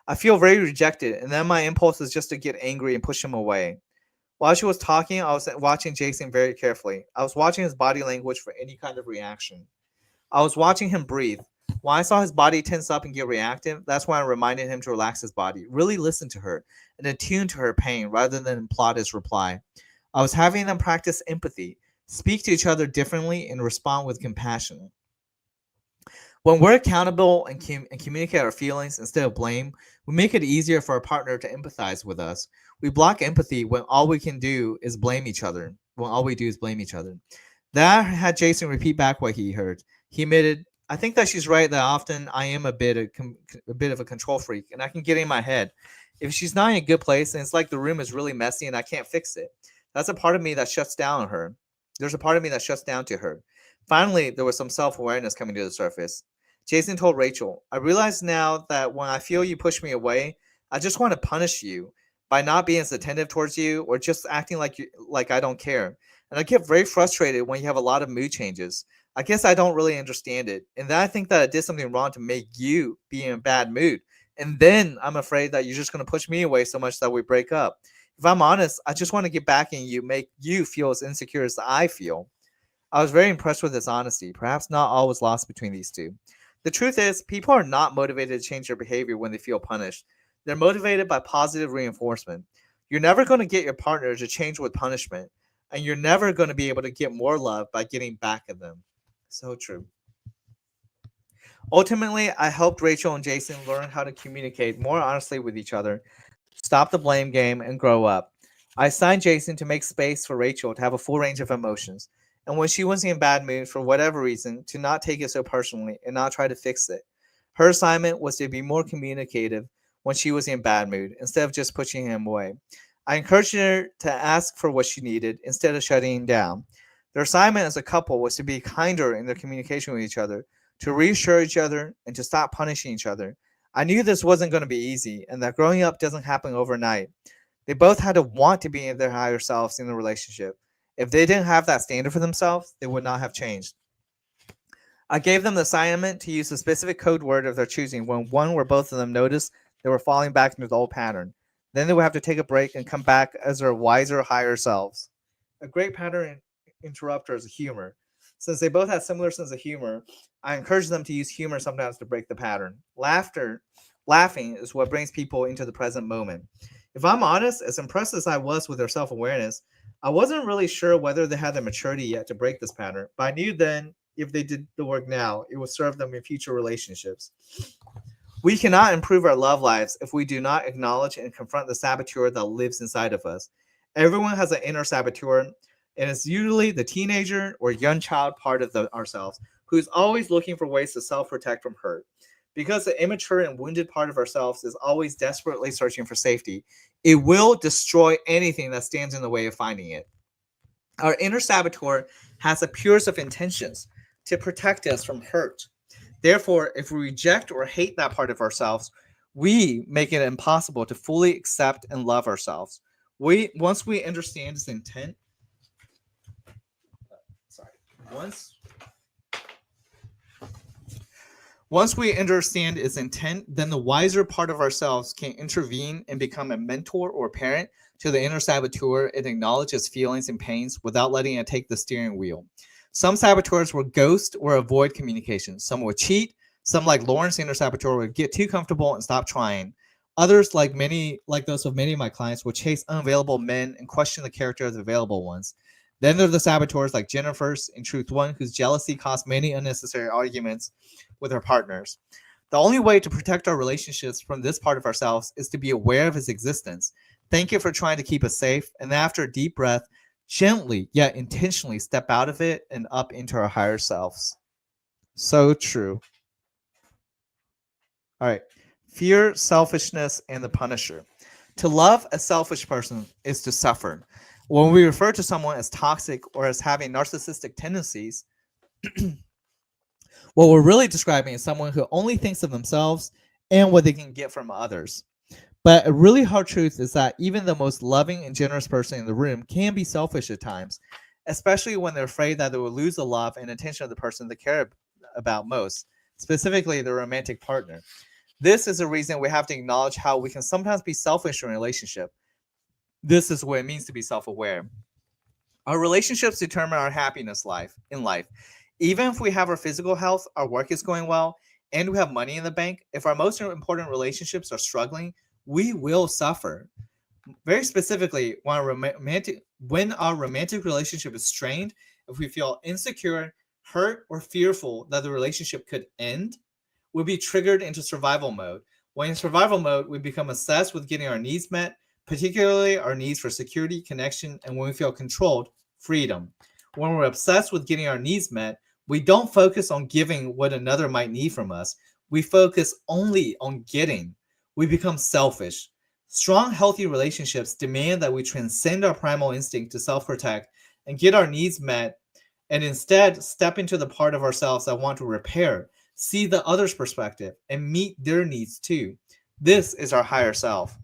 I feel very rejected, and then my impulse is just to get angry and push him away. While she was talking, I was watching Jason very carefully. I was watching his body language for any kind of reaction. I was watching him breathe. When I saw his body tense up and get reactive, that's when I reminded him to relax his body, really listen to her, and attune to her pain rather than plot his reply. I was having them practice empathy, speak to each other differently, and respond with compassion. When we're accountable and communicate our feelings instead of blame, we make it easier for our partner to empathize with us. We block empathy when all we can do is blame each other. When all we do is blame each other. That had Jason repeat back what he heard. He admitted, I think that she's right that often I am a bit of a control freak and I can get in my head. If she's not in a good place and it's like the room is really messy and I can't fix it, that's a part of me that shuts down on her. There's a part of me that shuts down to her. Finally, there was some self awareness coming to the surface. Jason told Rachel, I realize now that when I feel you push me away, I just want to punish you by not being as attentive towards you or just acting like I don't care. And I get very frustrated when you have a lot of mood changes. I guess I don't really understand it. And then I think that I did something wrong to make you be in a bad mood. And then I'm afraid that you're just going to push me away so much that we break up. If I'm honest, I just want to get back in you, make you feel as insecure as I feel. I was very impressed with his honesty. Perhaps not all was lost between these two. The truth is, people are not motivated to change their behavior when they feel punished. They're motivated by positive reinforcement. You're never going to get your partner to change with punishment, and you're never going to be able to get more love by getting back at them. So true. Ultimately, I helped Rachel and Jason learn how to communicate more honestly with each other, stop the blame game, and grow up. I assigned Jason to make space for Rachel to have a full range of emotions, and when she was in bad mood for whatever reason, to not take it so personally and not try to fix it. Her assignment was to be more communicative when she was in bad mood instead of just pushing him away. I encouraged her to ask for what she needed instead of shutting him down. Their assignment as a couple was to be kinder in their communication with each other, to reassure each other, and to stop punishing each other. I knew this wasn't going to be easy and that growing up doesn't happen overnight. They both had to want to be in their higher selves in the relationship. If they didn't have that standard for themselves, they would not have changed. I gave them the assignment to use a specific code word of their choosing when one or both of them noticed they were falling back into the old pattern. Then they would have to take a break and come back as their wiser, higher selves. A great pattern interrupter is humor. Since they both had similar sense of humor, I encourage them to use humor sometimes to break the pattern. Laughing is what brings people into the present moment. If I'm honest, as impressed as I was with their self awareness, I wasn't really sure whether they had the maturity yet to break this pattern, but I knew then if they did the work now, it would serve them in future relationships. We cannot improve our love lives if we do not acknowledge and confront the saboteur that lives inside of us. Everyone has an inner saboteur, and it's usually the teenager or young child part of ourselves who's always looking for ways to self protect from hurt. Because the immature and wounded part of ourselves is always desperately searching for safety, it will destroy anything that stands in the way of finding it. Our inner saboteur has the purest of intentions to protect us from hurt. Therefore, if we reject or hate that part of ourselves, we make it impossible to fully accept and love ourselves. Once we understand its intent, sorry, once Once we understand its intent, then the wiser part of ourselves can intervene and become a mentor or parent to the inner saboteur and acknowledge its feelings and pains without letting it take the steering wheel. Some saboteurs will ghost or avoid communication. Some will cheat. Some, like Lawrence, the inner saboteur, will get too comfortable and stop trying. Others, like those of many of my clients, will chase unavailable men and question the character of the available ones. Then there are the saboteurs like Jennifer's in Truth One, whose jealousy caused many unnecessary arguments with our partners. The only way to protect our relationships from this part of ourselves is to be aware of its existence. Thank it for trying to keep us safe, and then after a deep breath, gently yet intentionally step out of it and up into our higher selves. So true. All right. Fear, selfishness, and the punisher. To love a selfish person is to suffer. When we refer to someone as toxic or as having narcissistic tendencies, what we're really describing is someone who only thinks of themselves and what they can get from others. But a really hard truth is that even the most loving and generous person in the room can be selfish at times, especially when they're afraid that they will lose the love and attention of the person they care about most, specifically their romantic partner. This is a reason we have to acknowledge how we can sometimes be selfish in a relationship. This is what it means to be self-aware. Our relationships determine our happiness in life. Even if we have our physical health, our work is going well, and we have money in the bank, if our most important relationships are struggling, we will suffer. Very specifically, when our romantic relationship is strained, if we feel insecure, hurt, or fearful that the relationship could end, we'll be triggered into survival mode. When in survival mode, we become obsessed with getting our needs met, particularly our needs for security, connection, and when we feel controlled, freedom. When we're obsessed with getting our needs met, we don't focus on giving what another might need from us. We focus only on getting. We become selfish. Strong, healthy relationships demand that we transcend our primal instinct to self-protect and get our needs met, and instead step into the part of ourselves that want to repair, see the other's perspective, and meet their needs too. This is our higher self.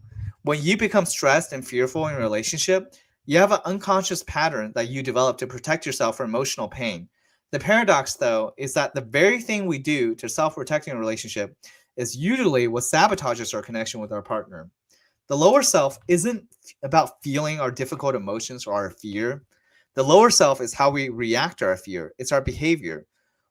When you become stressed and fearful in a relationship, you have an unconscious pattern that you develop to protect yourself from emotional pain. The paradox, though, is that the very thing we do to self-protect in a relationship is usually what sabotages our connection with our partner. The lower self isn't about feeling our difficult emotions or our fear. The lower self is how we react to our fear. It's our behavior.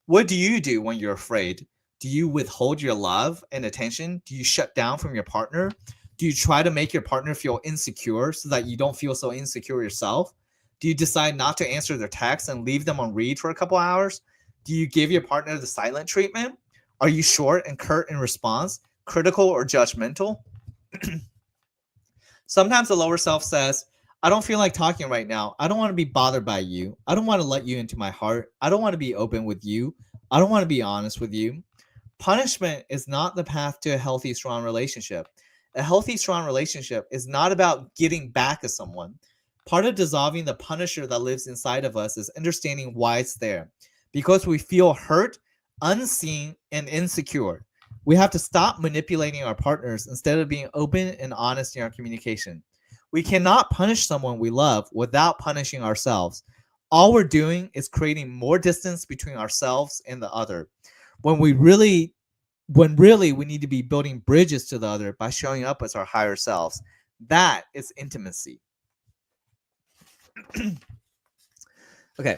What do you do when you're afraid? Do you withhold your love and attention? Do you shut down from your partner? Do you try to make your partner feel insecure so that you don't feel so insecure yourself? Do you decide not to answer their texts and leave them on read for a couple hours? Do you give your partner the silent treatment? Are you short and curt in response, critical or judgmental? Sometimes the lower self says, I don't feel like talking right now. I don't want to be bothered by you. I don't want to let you into my heart. I don't want to be open with you. I don't want to be honest with you. Punishment is not the path to a healthy, strong relationship. A healthy, strong relationship is not about getting back at someone. Part of dissolving the punisher that lives inside of us is understanding why it's there. Because we feel hurt, unseen, and insecure. We have to stop manipulating our partners instead of being open and honest in our communication. We cannot punish someone we love without punishing ourselves. All we're doing is creating more distance between ourselves and the other. When really we need to be building bridges to the other by showing up as our higher selves. That is intimacy. Okay,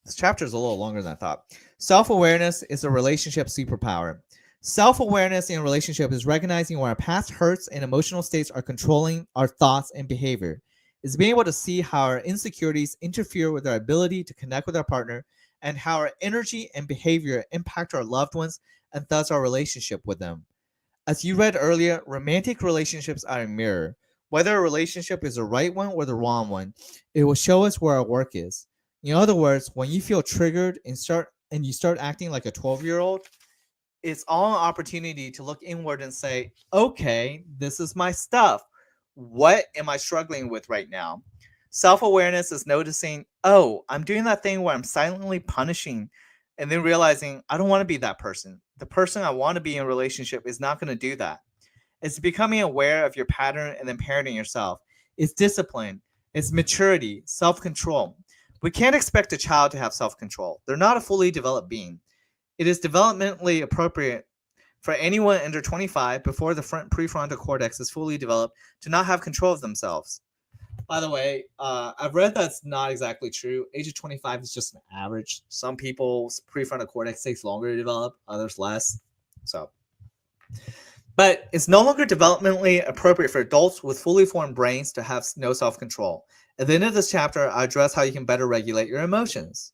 this chapter is a little longer than I thought. Self-awareness is a relationship superpower. Self-awareness in a relationship is recognizing when our past hurts and emotional states are controlling our thoughts and behavior. It's being able to see how our insecurities interfere with our ability to connect with our partner and how our energy and behavior impact our loved ones and thus our relationship with them. As you read earlier, romantic relationships are a mirror. Whether a relationship is the right one or the wrong one, it will show us where our work is. In other words, when you feel triggered and you start acting like a 12-year-old, it's all an opportunity to look inward and say, okay, this is my stuff. What am I struggling with right now? Self-awareness is noticing, oh, I'm doing that thing where I'm silently punishing and then realizing I don't want to be that person. The person I want to be in a relationship is not going to do that. It's becoming aware of your pattern and then parenting yourself. It's discipline. It's maturity, self-control. We can't expect a child to have self-control. They're not a fully developed being. It is developmentally appropriate for anyone under 25 before the prefrontal cortex is fully developed to not have control of themselves. By the way, I've read that's not exactly true. Age of 25 is just an average. Some people's prefrontal cortex takes longer to develop, others less. So, but it's no longer developmentally appropriate for adults with fully formed brains to have no self-control. At the end of this chapter, I address how you can better regulate your emotions.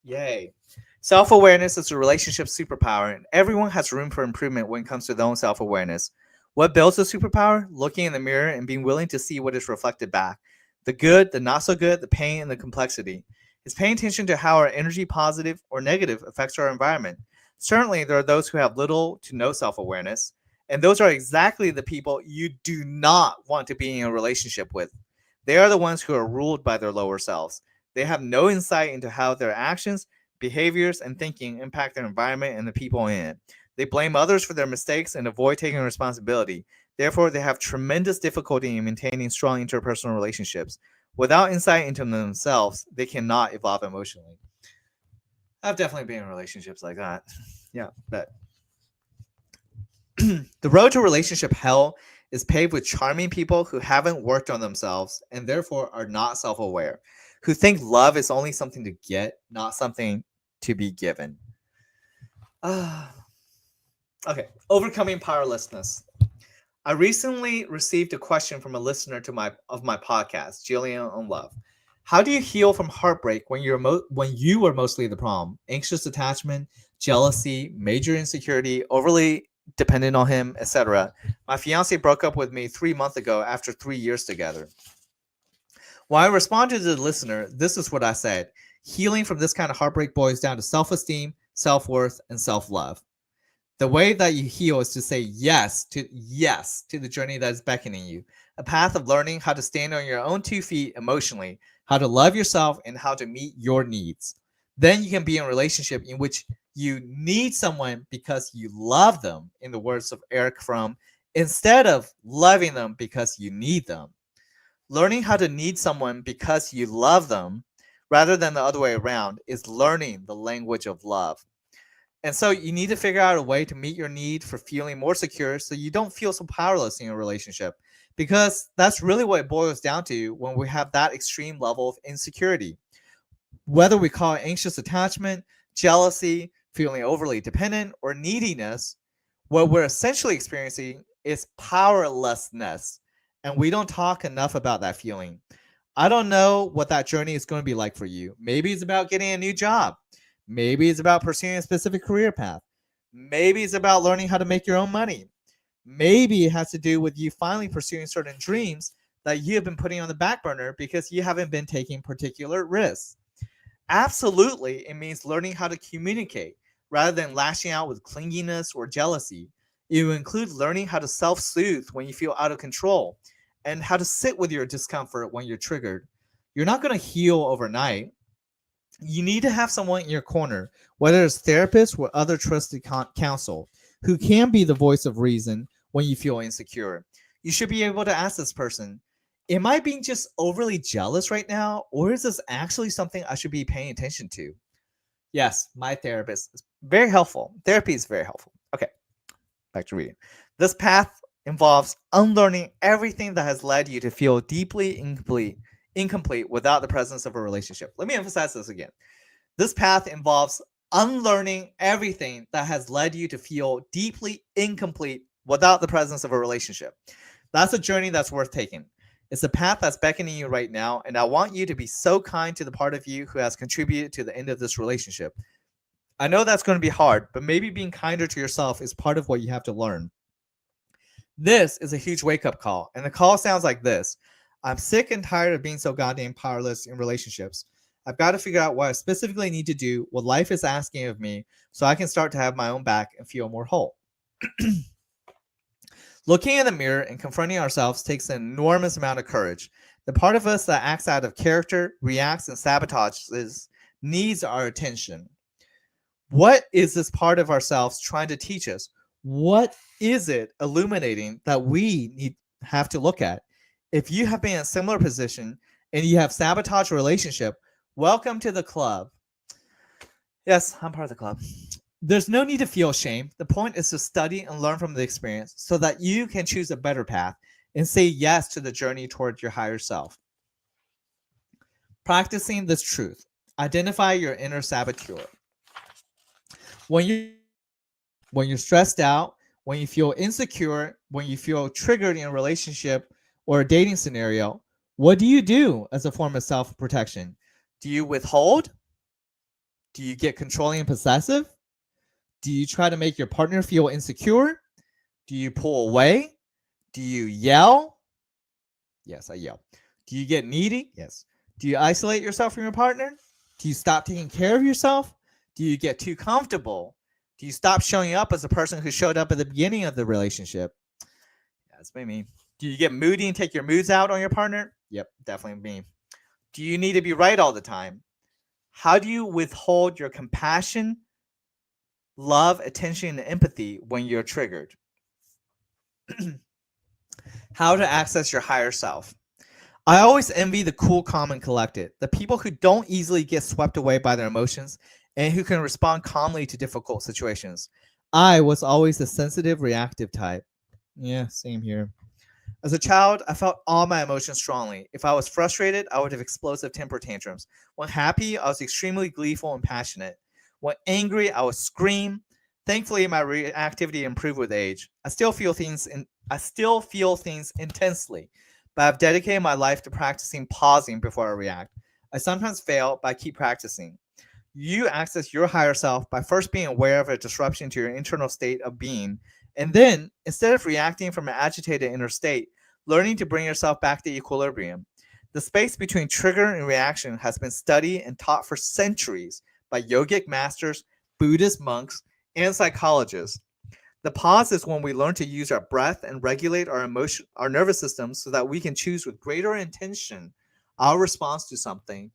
Yay. Self-awareness is a relationship superpower, and everyone has room for improvement when it comes to their own self-awareness. What builds a superpower? Looking in the mirror and being willing to see what is reflected back. The good, the not so good, the pain, and the complexity. It's paying attention to how our energy, positive or negative, affects our environment. Certainly, there are those who have little to no self-awareness, and those are exactly the people you do not want to be in a relationship with. They are the ones who are ruled by their lower selves. They have no insight into how their actions, behaviors, and thinking impact their environment and the people in it. They blame others for their mistakes and avoid taking responsibility. Therefore, they have tremendous difficulty in maintaining strong interpersonal relationships. Without insight into themselves, they cannot evolve emotionally. I've definitely been in relationships like that. Yeah, but the road to relationship hell is paved with charming people who haven't worked on themselves and therefore are not self-aware, who think love is only something to get, not something to be given. Okay, overcoming powerlessness. I recently received a question from a listener to my podcast, Jillian on Love. How do you heal from heartbreak when you were mostly the problem? Anxious attachment, jealousy, major insecurity, overly dependent on him, etc. My fiance broke up with me 3 months ago after 3 years together. When I responded to the listener, this is what I said. Healing from this kind of heartbreak boils down to self-esteem, self-worth, and self-love. The way that you heal is to say yes to the journey that is beckoning you. A path of learning how to stand on your own 2 feet emotionally, how to love yourself, and how to meet your needs. Then you can be in a relationship in which you need someone because you love them, in the words of Eric Fromm, instead of loving them because you need them. Learning how to need someone because you love them, rather than the other way around, is learning the language of love. And so you need to figure out a way to meet your need for feeling more secure so you don't feel so powerless in a relationship. Because that's really what it boils down to when we have that extreme level of insecurity. Whether we call it anxious attachment, jealousy, feeling overly dependent, or neediness, what we're essentially experiencing is powerlessness. And we don't talk enough about that feeling. I don't know what that journey is going to be like for you. Maybe it's about getting a new job. Maybe it's about pursuing a specific career path. Maybe it's about learning how to make your own money. Maybe it has to do with you finally pursuing certain dreams that you have been putting on the back burner because you haven't been taking particular risks. Absolutely, it means learning how to communicate rather than lashing out with clinginess or jealousy. It will include learning how to self-soothe when you feel out of control and how to sit with your discomfort when you're triggered. You're not going to heal overnight. You need to have someone in your corner, whether it's therapist or other trusted counsel, who can be the voice of reason when you feel insecure. You should be able to ask this person, am I being just overly jealous right now, or is this actually something I should be paying attention to? Yes, my therapist is very helpful. Therapy is very helpful. Okay, back to reading. This path involves unlearning everything that has led you to feel deeply incomplete without the presence of a relationship. Let me emphasize this again. This path involves unlearning everything that has led you to feel deeply incomplete without the presence of a relationship. That's a journey that's worth taking. It's a path that's beckoning you right now, and I want you to be so kind to the part of you who has contributed to the end of this relationship. I know that's going to be hard, but maybe being kinder to yourself is part of what you have to learn. This is a huge wake-up call, and the call sounds like this. I'm sick and tired of being so goddamn powerless in relationships. I've got to figure out what I specifically need to do, what life is asking of me, so I can start to have my own back and feel more whole. Looking in the mirror and confronting ourselves takes an enormous amount of courage. The part of us that acts out of character, reacts, and sabotages needs our attention. What is this part of ourselves trying to teach us? What is it illuminating that we have to look at? If you have been in a similar position and you have sabotaged a relationship, welcome to the club. Yes, I'm part of the club. There's no need to feel shame. The point is to study and learn from the experience so that you can choose a better path and say yes to the journey toward your higher self. Practicing this truth. Identify your inner saboteur. When you're when you're stressed out, when you feel insecure, when you feel triggered in a relationship or a dating scenario, what do you do as a form of self-protection? Do you withhold? Do you get controlling and possessive? Do you try to make your partner feel insecure? Do you pull away? Do you yell? Yes, I yell. Do you get needy? Yes. Do you isolate yourself from your partner? Do you stop taking care of yourself? Do you get too comfortable? Do you stop showing up as a person who showed up at the beginning of the relationship? Yeah, that's me. Do you get moody and take your moods out on your partner? Yep, definitely me. Do you need to be right all the time? How do you withhold your compassion, love, attention, and empathy when you're triggered? How to access your higher self. I always envy the cool, calm, and collected, the people who don't easily get swept away by their emotions and who can respond calmly to difficult situations. I was always the sensitive, reactive type. Yeah, same here. As a child, I felt all my emotions strongly. If I was frustrated, I would have explosive temper tantrums. When happy, I was extremely gleeful and passionate. When angry, I would scream. Thankfully, my reactivity improved with age. I still feel things intensely, but I've dedicated my life to practicing pausing before I react. I sometimes fail, but I keep practicing. You access your higher self by first being aware of a disruption to your internal state of being, and then, instead of reacting from an agitated inner state, learning to bring yourself back to equilibrium. The space between trigger and reaction has been studied and taught for centuries by yogic masters, Buddhist monks, and psychologists. The pause is when we learn to use our breath and regulate our nervous system so that we can choose with greater intention our response to something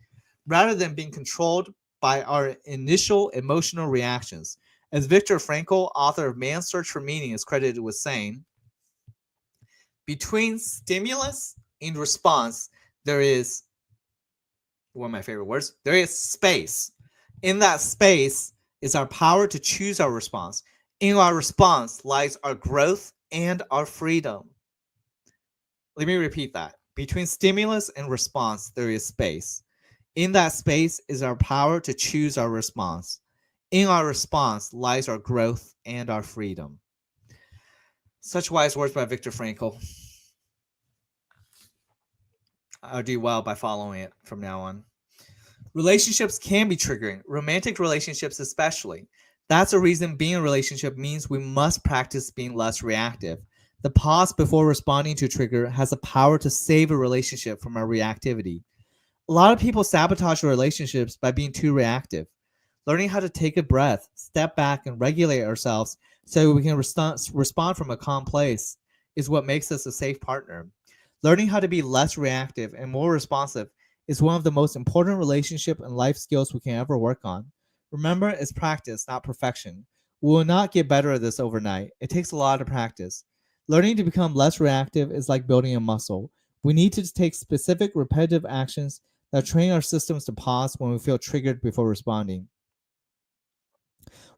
rather than being controlled by our initial emotional reactions. As Viktor Frankl, author of Man's Search for Meaning, is credited with saying, between stimulus and response, there is one of my favorite words, there is space. In that space is our power to choose our response. In our response lies our growth and our freedom. Let me repeat that. Between stimulus and response, there is space. In that space is our power to choose our response. In our response lies our growth and our freedom. Such wise words by Viktor Frankl. I'll do well by following it from now on. Relationships can be triggering, romantic relationships especially. That's a reason being in a relationship means we must practice being less reactive. The pause before responding to a trigger has the power to save a relationship from our reactivity. A lot of people sabotage relationships by being too reactive. Learning how to take a breath, step back, and regulate ourselves so we can respond from a calm place is what makes us a safe partner. Learning how to be less reactive and more responsive is one of the most important relationship and life skills we can ever work on. Remember, it's practice, not perfection. We will not get better at this overnight. It takes a lot of practice. Learning to become less reactive is like building a muscle. We need to take specific, repetitive actions that train our systems to pause when we feel triggered before responding.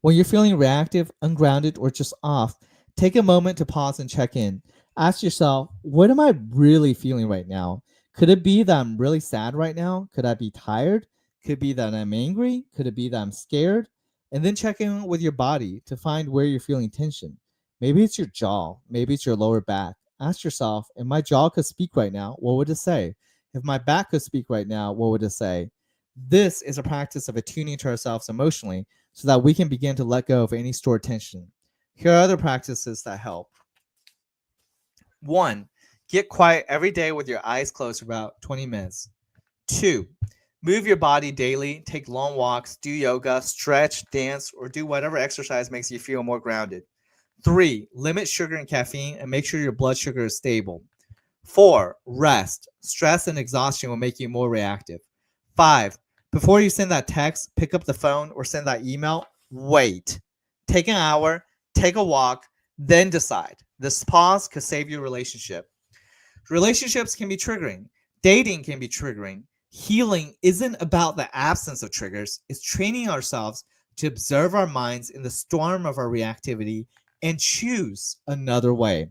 When you're feeling reactive, ungrounded, or just off, take a moment to pause and check in. Ask yourself, what am I really feeling right now? Could it be that I'm really sad right now? Could I be tired? Could it be that I'm angry? Could it be that I'm scared? And then check in with your body to find where you're feeling tension. Maybe it's your jaw. Maybe it's your lower back. Ask yourself, if my jaw could speak right now, what would it say? If my back could speak right now, what would it say? This is a practice of attuning to ourselves emotionally so that we can begin to let go of any stored tension. Here are other practices that help. 1. Get quiet every day with your eyes closed for about 20 minutes. 2. Move your body daily. Take long walks, do yoga, stretch, dance, or do whatever exercise makes you feel more grounded. 3. Limit sugar and caffeine and make sure your blood sugar is stable. 4. Rest. Stress and exhaustion will make you more reactive. 5. Before you send that text, pick up the phone, or send that email, wait. Take an hour, take a walk, then decide. This pause could save your relationship. Relationships can be triggering. Dating can be triggering. Healing isn't about the absence of triggers. It's training ourselves to observe our minds in the storm of our reactivity and choose another way.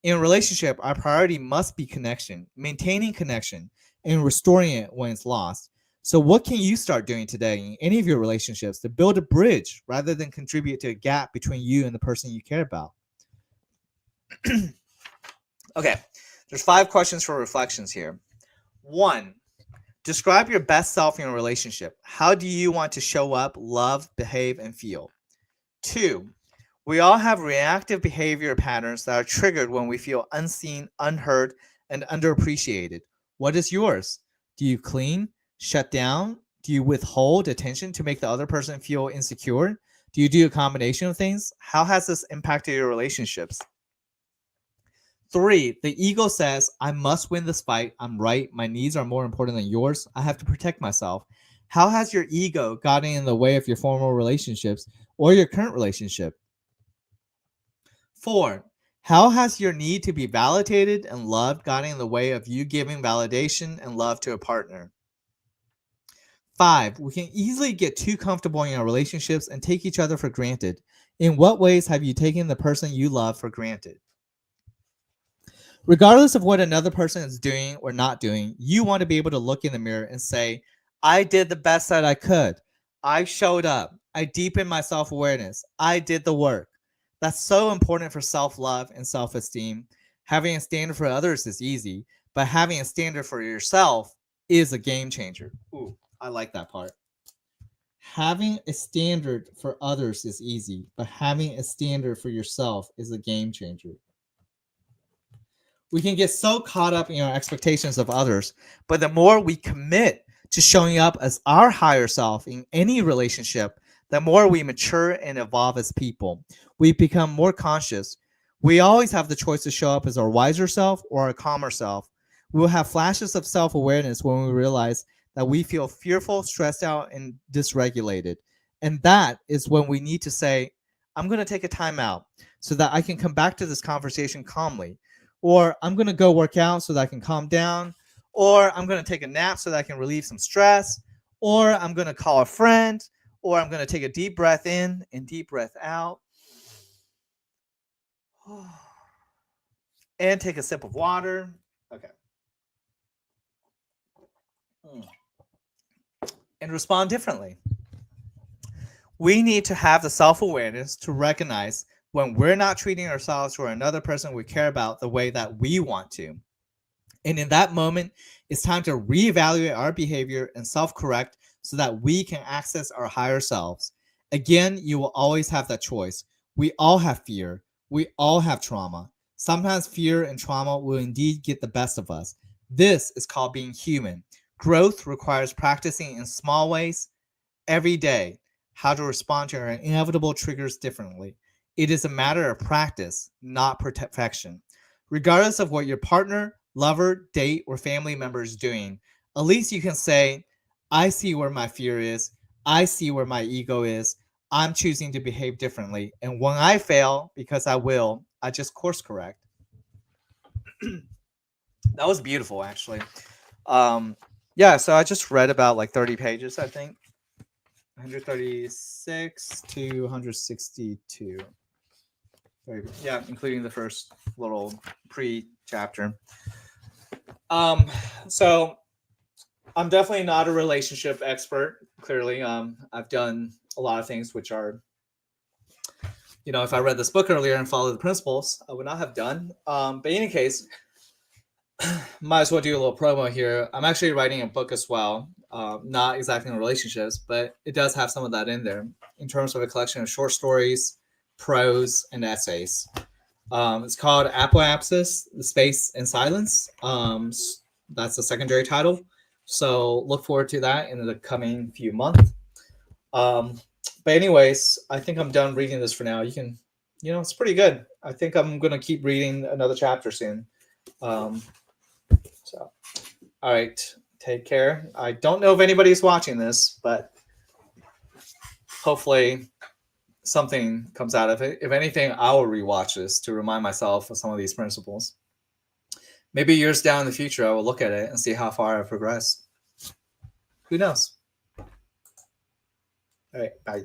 In a relationship, our priority must be connection, maintaining connection, and restoring it when it's lost. So, what can you start doing today in any of your relationships to build a bridge rather than contribute to a gap between you and the person you care about? Okay, there's 5 questions for reflections here. 1. Describe your best self in a relationship. How do you want to show up, love, behave, and feel? 2. We all have reactive behavior patterns that are triggered when we feel unseen, unheard, and underappreciated. What is yours? Do you clean, shut down? Do you withhold attention to make the other person feel insecure? Do you do a combination of things? How has this impacted your relationships? 3, the ego says, I must win this fight. I'm right. My needs are more important than yours. I have to protect myself. How has your ego gotten in the way of your former relationships or your current relationship? 4, how has your need to be validated and loved gotten in the way of you giving validation and love to a partner? 5, we can easily get too comfortable in our relationships and take each other for granted. In what ways have you taken the person you love for granted? Regardless of what another person is doing or not doing, you want to be able to look in the mirror and say, I did the best that I could. I showed up. I deepened my self awareness. I did the work. That's so important for self love and self esteem. Having a standard for others is easy, but having a standard for yourself is a game changer. Ooh, I like that part. Having a standard for others is easy, but having a standard for yourself is a game changer. We can get so caught up in our expectations of others, but the more we commit to showing up as our higher self in any relationship, the more we mature and evolve as people. We become more conscious. We always have the choice to show up as our wiser self or our calmer self. We will have flashes of self awareness when we realize that we feel fearful, stressed out, and dysregulated. And that is when we need to say, I'm going to take a time out so that I can come back to this conversation calmly. Or I'm going to go work out so that I can calm down. Or I'm going to take a nap so that I can relieve some stress. Or I'm going to call a friend. Or I'm going to take a deep breath in and deep breath out. And take a sip of water. Okay. And respond differently. We need to have the self-awareness to recognize when we're not treating ourselves or another person we care about the way that we want to. And in that moment, it's time to reevaluate our behavior and self-correct so that we can access our higher selves. Again, you will always have that choice. We all have fear. We all have trauma. Sometimes fear and trauma will indeed get the best of us. This is called being human. Growth requires practicing in small ways every day how to respond to our inevitable triggers differently. It is a matter of practice, not perfection. Regardless of what your partner, lover, date, or family member is doing, at least you can say, I see where my fear is. I see where my ego is. I'm choosing to behave differently. And when I fail, because I will, I just course correct. That was beautiful, actually. Yeah, so I just read about like 30 pages, I think. 136 to 162. Yeah, including the first little pre-chapter. So I'm definitely not a relationship expert. Clearly, I've done a lot of things which are, if I read this book earlier and followed the principles, I would not have done. But in any case, might as well do a little promo here. I'm actually writing a book as well. Not exactly in relationships, but it does have some of that in there in terms of a collection of short stories, prose, and essays. It's called Apoapsis, The Space and Silence. That's the secondary title. So look forward to that in the coming few months. But anyways, I think I'm done reading this for now. You can, it's pretty good. I think I'm going to keep reading another chapter soon. So, all right, take care. I don't know if anybody's watching this, but hopefully something comes out of it. If anything, I will rewatch this to remind myself of some of these principles. Maybe years down in the future, I will look at it and see how far I've progressed. Who knows? All right, bye.